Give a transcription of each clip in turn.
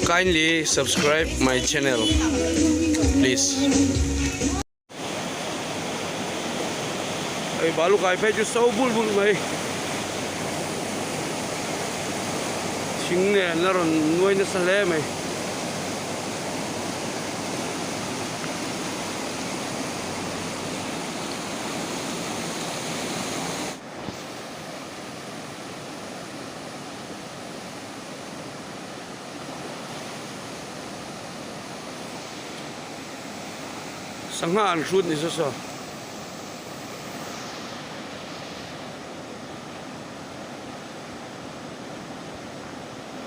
Kindly subscribe my channel, please. Ai balu kai phê chú sâu bul bul mày. Chính nè nó rồi nuôi nó sale mày. Sang hàng suốt đi sao?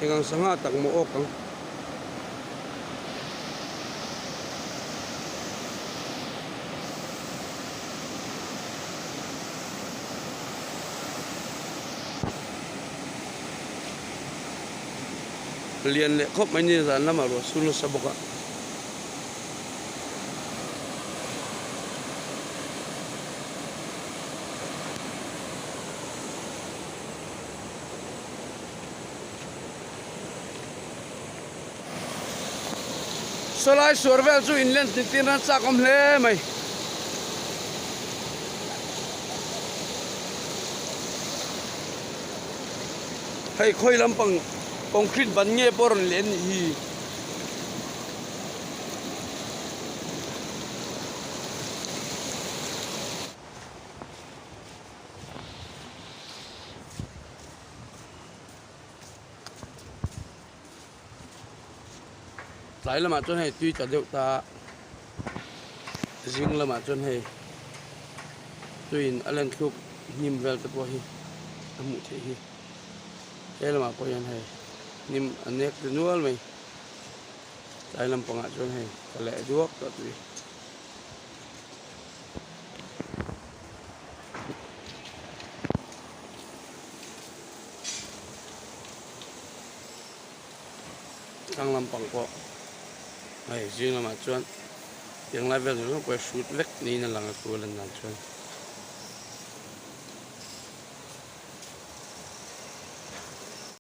Hinggang sang hàng tag mo ok. Lian le khop mai ni ran lama ro sulu saboka. Solai survel chu inland tin ran sa kom hle mai hay khoi lampang concrete ban nge por len hi lại là mà chôn hay tuy cho điệu ta riêng là mà chôn hay tuy anh khúc nim vel cái bôi amu thế hi cái là mà coi anh hay nim anh nét từ nuôi mày lại làm bằng chôn hay có lẽ đuốc đó tuy đang làm bằng cọ ai riêng là mà chôn tiếng live nó quay shoot vết ní là cái lần nào chôn